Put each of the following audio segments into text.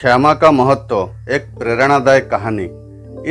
क्षमा का महत्व, एक प्रेरणादायक कहानी।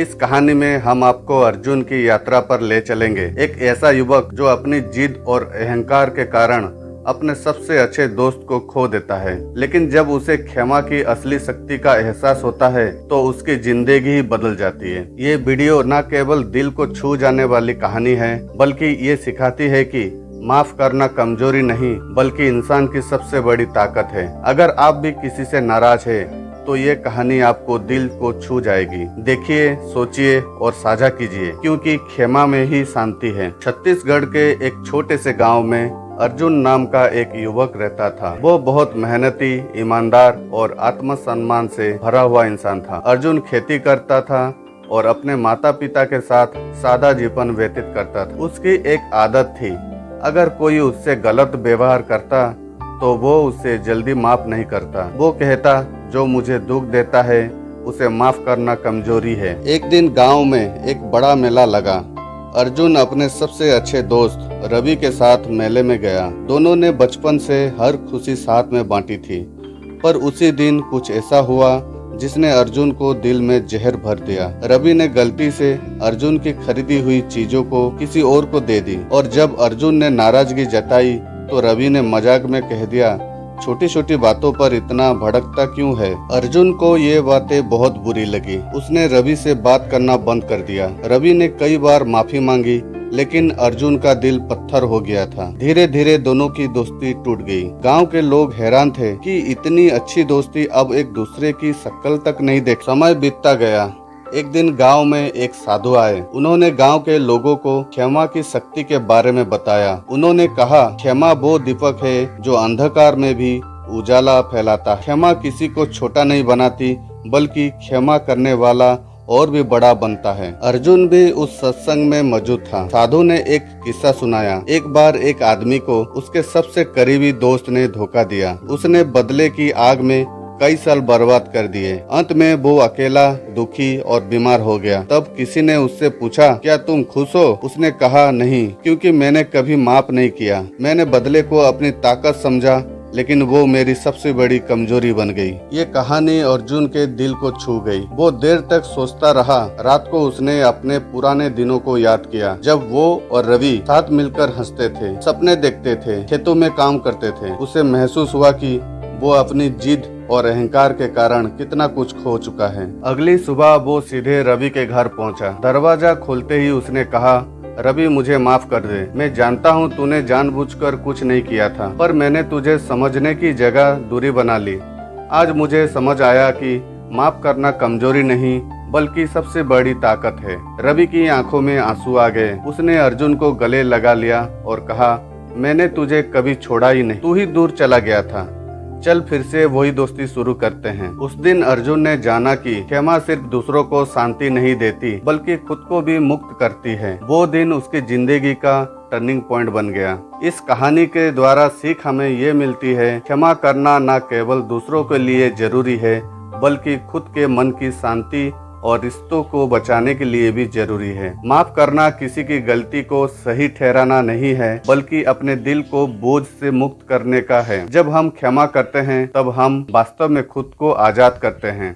इस कहानी में हम आपको अर्जुन की यात्रा पर ले चलेंगे। एक ऐसा युवक जो अपनी जिद और अहंकार के कारण अपने सबसे अच्छे दोस्त को खो देता है, लेकिन जब उसे क्षमा की असली शक्ति का एहसास होता है तो उसकी जिंदगी ही बदल जाती है। ये वीडियो न केवल दिल को छू जाने वाली कहानी है, बल्कि ये सिखाती है कि माफ करना कमजोरी नहीं बल्कि इंसान की सबसे बड़ी ताकत है। अगर आप भी किसी से नाराज है तो ये कहानी आपको दिल को छू जाएगी। देखिए, सोचिए और साझा कीजिए, क्योंकि क्षमा में ही शांति है। छत्तीसगढ़ के एक छोटे से गांव में अर्जुन नाम का एक युवक रहता था। वो बहुत मेहनती, ईमानदार और आत्मसम्मान से भरा हुआ इंसान था। अर्जुन खेती करता था और अपने माता पिता के साथ सादा जीवन व्यतीत करता था। उसकी एक आदत थी, अगर कोई उससे गलत व्यवहार करता तो वो उसे जल्दी माफ नहीं करता। वो कहता, जो मुझे दुख देता है उसे माफ करना कमजोरी है। एक दिन गांव में एक बड़ा मेला लगा। अर्जुन अपने सबसे अच्छे दोस्त रवि के साथ मेले में गया। दोनों ने बचपन से हर खुशी साथ में बांटी थी, पर उसी दिन कुछ ऐसा हुआ जिसने अर्जुन को दिल में जहर भर दिया। रवि ने गलती से अर्जुन की खरीदी हुई चीजों को किसी और को दे दी, और जब अर्जुन ने नाराजगी जताई तो रवि ने मजाक में कह दिया, छोटी छोटी बातों पर इतना भड़कता क्यों है। अर्जुन को ये बातें बहुत बुरी लगी। उसने रवि से बात करना बंद कर दिया। रवि ने कई बार माफी मांगी, लेकिन अर्जुन का दिल पत्थर हो गया था। धीरे धीरे दोनों की दोस्ती टूट गई। गांव के लोग हैरान थे कि इतनी अच्छी दोस्ती अब एक दूसरे की शक्ल तक नहीं देख। समय बीतता गया। एक दिन गांव में एक साधु आए। उन्होंने गांव के लोगों को क्षमा की शक्ति के बारे में बताया। उन्होंने कहा, क्षमा वो दीपक है जो अंधकार में भी उजाला फैलाता। क्षमा किसी को छोटा नहीं बनाती, बल्कि क्षमा करने वाला और भी बड़ा बनता है। अर्जुन भी उस सत्संग में मौजूद था। साधु ने एक किस्सा सुनाया। एक बार एक आदमी को उसके सबसे करीबी दोस्त ने धोखा दिया। उसने बदले की आग में कई साल बर्बाद कर दिए। अंत में वो अकेला, दुखी और बीमार हो गया। तब किसी ने उससे पूछा, क्या तुम खुश हो? उसने कहा, नहीं, क्योंकि मैंने कभी माफ नहीं किया। मैंने बदले को अपनी ताकत समझा, लेकिन वो मेरी सबसे बड़ी कमजोरी बन गई। ये कहानी अर्जुन के दिल को छू गई। वो देर तक सोचता रहा। रात को उसने अपने पुराने दिनों को याद किया, जब वो और रवि साथ मिलकर हंसते थे, सपने देखते थे, खेतों में काम करते थे। उसे महसूस हुआ कि वो अपनी जिद और अहंकार के कारण कितना कुछ खो चुका है। अगली सुबह वो सीधे रवि के घर पहुंचा। दरवाजा खोलते ही उसने कहा, रवि, मुझे माफ कर दे। मैं जानता हूँ तूने जानबूझकर कुछ नहीं किया था, पर मैंने तुझे समझने की जगह दूरी बना ली। आज मुझे समझ आया कि माफ करना कमजोरी नहीं बल्कि सबसे बड़ी ताकत है। रवि की आंखों में आंसू आ गए। उसने अर्जुन को गले लगा लिया और कहा, मैंने तुझे कभी छोड़ा ही नहीं, तू ही दूर चला गया था। चल फिर से वही दोस्ती शुरू करते हैं। उस दिन अर्जुन ने जाना कि क्षमा सिर्फ दूसरों को शांति नहीं देती, बल्कि खुद को भी मुक्त करती है। वो दिन उसकी जिंदगी का टर्निंग पॉइंट बन गया। इस कहानी के द्वारा सीख हमें ये मिलती है, क्षमा करना न केवल दूसरों के लिए जरूरी है, बल्कि खुद के मन की शांति और रिश्तों को बचाने के लिए भी जरूरी है। माफ करना किसी की गलती को सही ठहराना नहीं है, बल्कि अपने दिल को बोझ से मुक्त करने का है। जब हम क्षमा करते हैं, तब हम वास्तव में खुद को आजाद करते हैं।